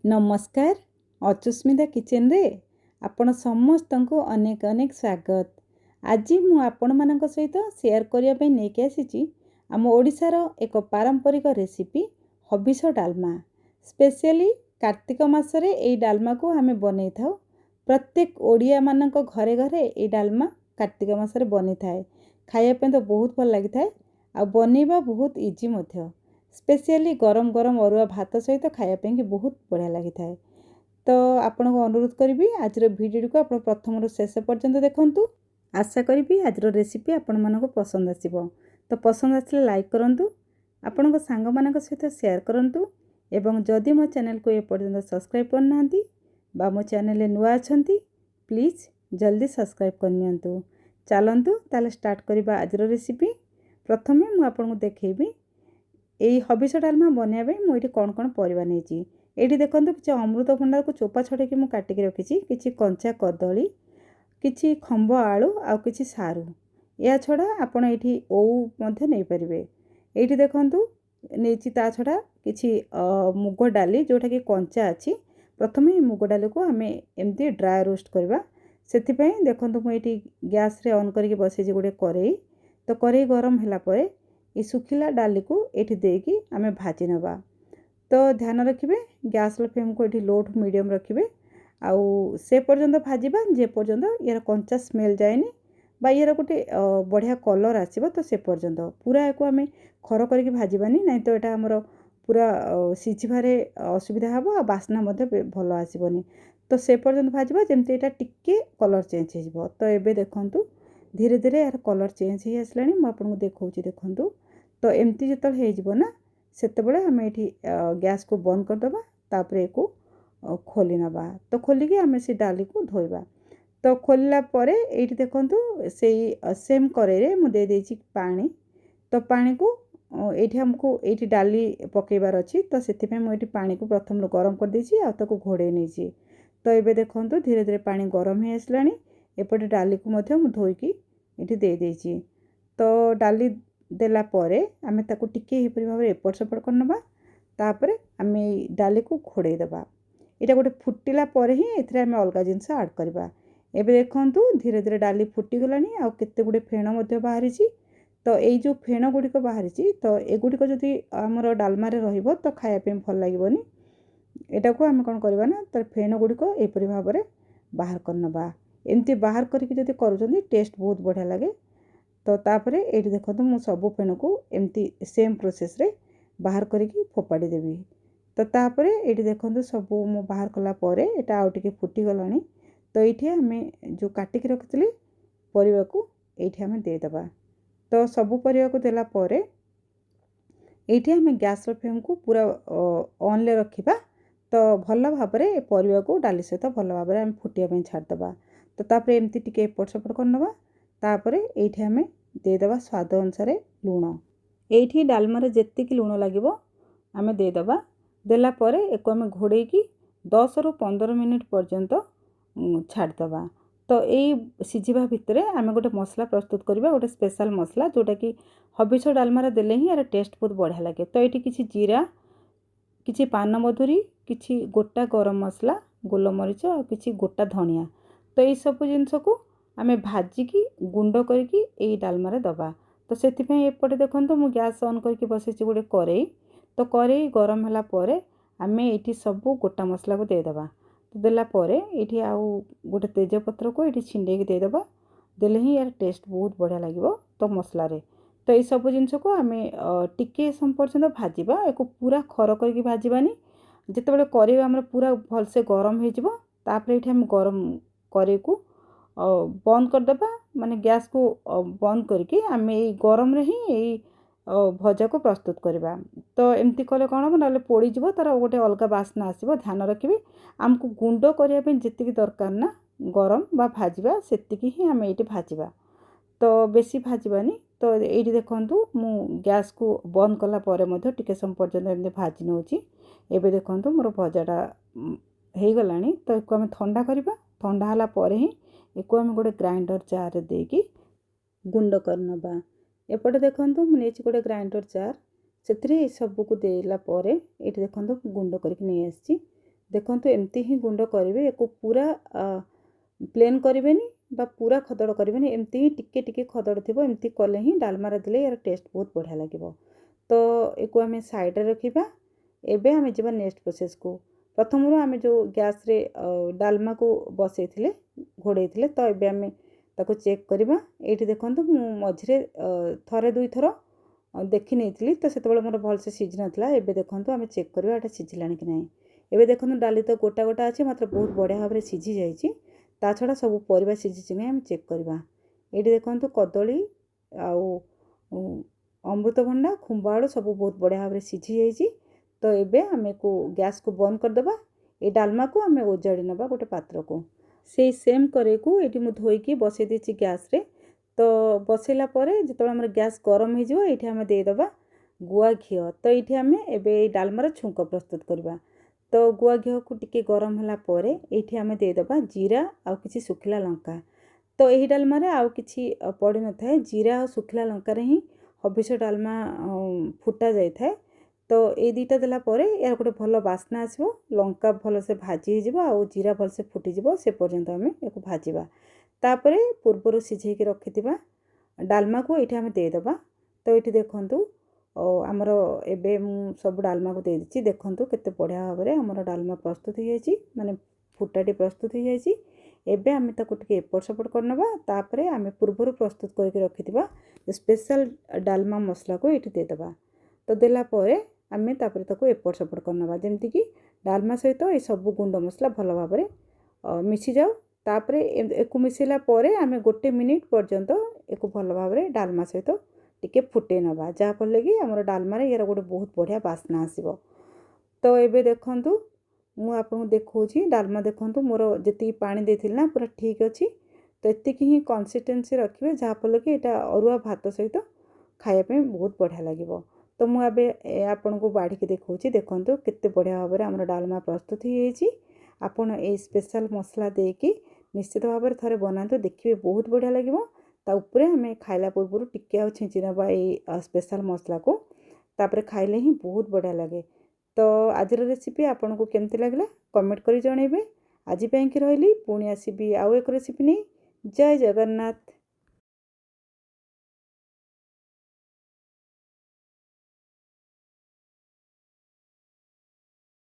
नमस्कार अचुस्मिता किचन रे आपण समस्त को अनेक अनेक स्वागत। आज मु आपण मानक सहित शेयर करने नहीं आसी आम ओडिशार एक पारंपरिक रेसिपी हबिष डालमा। स्पेशली कार्तिक मासरे ए डालमा को आम बनै था। प्रत्येक ओडिया मानक घरे घरे ए डालमा कार्तिक मासरे बनी थाए। खाइबा तो बहुत भल लगी थाए आ बनैबा बहुत इजी मध्य। स्पेशली गरम गरम अरुआ भात सहित खायापी कि बहुत बढ़िया लगी थाए। तो आपण को अनुरोध करी आज भिडियो को आप प्रथम शेष पर्यंत देखंतु। आशा करी आज रेसिपी आपण मानक पसंद आसीबो। तो पसंद आसले लाइक करंतु, आपण को सांग मानक सहित शेयर करंतु एवं जदि मो चैनल को ए पर्यंत सब्सक्राइब करनांती बा मो चैनल नुआ अछंती प्लीज जल्दी सब्सक्राइब करनियंतु। चलंतु ताले स्टार्ट करबा आज रेसिपी। प्रथमे मु आपण को देखैबी यही हबिष डालमा बनवाई मुझे कौन कौन परिबा नहीं। ये देखो कि अमृतभंडार को चोपा छड़े मुझे काटिक रखी कि कंचा कदली कि खंब आलू आउ कि सारू या छड़ा आपड़ ये ओऊ नहीं पारे। ये देखु नहीं ता छड़ा कि मुग डाली जोटा कि कंचा अच्छी प्रथम मुग डाली को आम एमती ड्राए रोस्ट करवा। से देखो मुझे गैस रे ऑन करके बसई गोटे कड़ई। तो कड़ई गरम है ये सुखिला डाली को ये देकी आम भाजी नवा। तो ध्यान रखिए गैस फ्लेम को ये लो टू मीडियम रखिए आउ से पर्यंत भाजवा जे पर्यंत यार कंचा स्मेल जाएनी बा यार गोटे बढ़िया कलर आसो। तो से पर्यंत पूरा या आम खर करके भाजबानी नहीं तो यहाँ आमर पूरा सीझबारे असुविधा हम आ बास्ना भल आसबनी। तो से पर्यंत भाजवा जमती यहाँ टिके कलर चेंज हो। तो ये देखूँ धीरे धीरे यार कलर चेंज हो आसला आपको देखा देखूँ। तो एमती जो ना से आम ये गैस को बंद करदे तापर को खोली नवा। तो खोलिकी आम से डाली को धोइबा। तो खोलला परे ये देखूँ से सेम कड़े मुझे देदेछि पानी। तो पानी को ये आमको ये डाली पकेबार अच्छी। तो से मुझे पानी को प्रथम गरम कर देछि आ ताको घोड़े नहीं। तो ये देखूँ धीरे धीरे पानी गरम हो आसला एपटे डाली को धोईकी ये देदेछि। तो डाली देला परे आमे ताको टिके हिपरि भाव एपट सेपट करनबा। तापर आमे डाली को घोड़े देबा। एटा गोटे फुटिला परे ही एथरे आमे अलगा जिंस ऐड करबा। एबे देखंतु धीरे धीरे डाली फुटी गलानी आ केते गुडे फेण मध्ये बाहरी छी। तो एई जो फेण गुडी को बाहरी छी तो ए गुडी को जदी हमर डालमा रे रहिबो तो खाया पे भल लागबोनी। एटा को आमे कोन करबा ना तर फेण गुडी को एपरि भाव रे बाहर करनबा। एमती बाहर करके जदी करूचंदी टेस्ट बहुत बढ़िया लागे। तो तापरे ये देखो मु सबू फेण को एमती सेम प्रोसेस रे बाहर करिकी फोपाड़ी देवी। तो तापरे ये देखो सबू मु बाहर कला परे एटा आउ टिके फुटी गलानी। तो ये आम जो काटिक रखिली परिवा को ये आम देदेबा। तो सबू परिवा को देला परे ये आम गैस फ्लेम को पूरा ऑन ले रखिबा। तो भल भाव में परिवा को डाली सहित भल भाव में आम फुटिया छाड़देबा। तो तापरे एमती टिके एपट सेपट करनबा। तापरे ये आम देदेबा स्वाद अनुसार लुण। ये डालमार जेतिक लुण लगे आम देदेबा। देला परे एको आम घोड़े की 10 रु 15 मिनिट पर्यंत छाड़देबा। तो ये सीझा भितर आम गोटे मसला प्रस्तुत करवा गोटे स्पेशल मसला जोटा कि हबिष डालमार देले ही यार टेस्ट बहुत बढ़िया लगे। तो ये किसी जीरा किसी पान मधुरी किसी गोटा गरम मसला गोलमरीच और किसी गोटा धनिया। तो ये सब जिनस को आम भाजिकी गुंड करके ये डालमार दबा। तो से एपटे देखो मु गैस ऑन करके बसई गोटे कड़ई। तो कड़ई गरम होला परे आम ये सब गोटा मसला को देदेबा। तो देला परे ये आउ गोटे तेजपत्र को ये छिंडे देदेबा। देले ही यार टेस्ट बहुत बढ़िया लगे तो मसला रे। तो ये सब जिनस को आम टिके सम पर्यंत भाजवा। एक पूरा खर करके भाजबानी। जिते कड़ई आम पूरा भलसे गरम होपर ये आम गरम कड़ई को बंद करदेबा। माने गैस को बंद करके आम ये गरम रे ही यही भजा को प्रस्तुत करवा। तो एमती कले कौन हम ना पोड़ी जीव तार गोटे अलग बास्ना आसो। ध्यान रखिए आमको गुंड करने जी दरकार ना गरम बा भाजवा सेतिकी ही आम ये भाजवा। तो बेसी भाजबानी। तो ये देखूँ मु गैस को बंद कला टिके सम पर्यंत एमती भाजी नौची। एबे देखूँ मोर भजाटा हो गला। तो एक आम ठंडा करवा। ठंडा होला परे ही एक आम गोटे ग्राइंडर जार देकी गुंड करनबा। एपटे देखूँ मुझे गोटे ग्राइंडर जार से सबको देला परे ये देखूँ गुंड करके नहीं आसी। देखंतु एमती ही गुंड करेंगे एको पूरा प्लेन करेंगे बा पूरा खदड़ करेंगे एमती ही टिके टिके खदड़ थी एमती कले ही डालमा देले यार टेस्ट बहुत बढ़िया लगे। तो एको आम साइड रखा। एबे आम जा नेक्स्ट प्रोसेस को प्रथम आम जो गैस रे डालमा को बसई घोड़े तो ये आम ताको चेक करवा। ये देखो मझे थरे दुई थर देखी नहीं तो से मोर भलसे सीझी नाला। एबे देखो आम चेक करवा एटा सीझिला कि ना। एबे देखो डाली तो गोटा गोटा अच्छे मात्र बहुत बढ़िया भाव में सीझी जाइए। ता छड़ा सब परिबा सीझी नहीं आम चेक करवा। ये देखो कदली आउ अमृतभंडा खुंब आलू सब बहुत बढ़िया भाव में सीझी जाइए। तो ये आम को गैस को बंद करदे। ये डालमा को आम ओजाड़ी नवा गोटे पात्र को। से सेम करे को ये मुझे धोईकी बसई देती गैस रे। तो बसैला जो आम गैस गरम हो आम देदेबा गुआ घी। तो ये आम ए डालमार छुंक प्रस्तुत करवा। तो गुआ घी को टिके गरम है ये आम देदेबा जीरा आउ किछि सुखिला लंका। तो यही डालमार आउ किछि पड़ी न थाए जीरा और सुखिला लंकार ही हबिष डालमा फुटा जाए थाए। तो ये दुईटा देलापर यार गोटे भल बास्ना आसो लंका भल से भाजी हो आउ जीरा भल से फुटीज से पर्यंत आम या भाजवा। तापर पूर्वर सिझेक रखि डालमा को ये आम देदेबा। तो ये देखूँ आमर एबे सब डालमा को दे दी देखूँ केते बढ़िया भाव में आमर डालमा प्रस्तुत हो जाए माने फुटाटी प्रस्तुत हो जाए। एबे आम ताको टिके एपट सेपट करनबा। तापर आम पूर्वर प्रस्तुत करके रखिथिबा स्पेशल डालमा मसला को ये देदेबा। तो देलापर आम तापर ताको एपट सेपट करनबा जेमती कि डालमा सहित ये सब गुंड मसला भल भाव में मिसी जाओ। तापर एक मिसला आम गोटे मिनिट पर्यंत एक भल भाव में डालमा सहित टिके फुटे नवा जहाँफल कि आम डालमार यार गोटे बहुत बढ़िया बास्ना आसो। तो ये देखूँ मुझे आपको देखा डालमा देखूँ मोर जी पानी देती ना पूरा ठीक अच्छी। तो ये ही कंसिस्टेंसी रखिए जहाँफल कि यहाँ अरुआ भात सहित खायापी बहुत बढ़िया लगे। तो मुझे आपन को बाढ़ के देखा देखूँ केते बढ़िया भाव में आम डालमा प्रस्तुत हो। आपन ए स्पेशल मसला देकी निश्चित भाव में थे बनाते देखिए बहुत बढ़िया लगे। ता उपरे आम खाइला पूर्व टिके आ छींची नवा ये स्पेशल मसला को तापर खाइले ही बहुत बढ़िया लगे। तो आज रेसिपी आपन को केमती लगला कमेंट करी जणेबे। आज कि रही पुणी आसबि आउ एक रेसिपी नहीं। जय जगन्नाथ।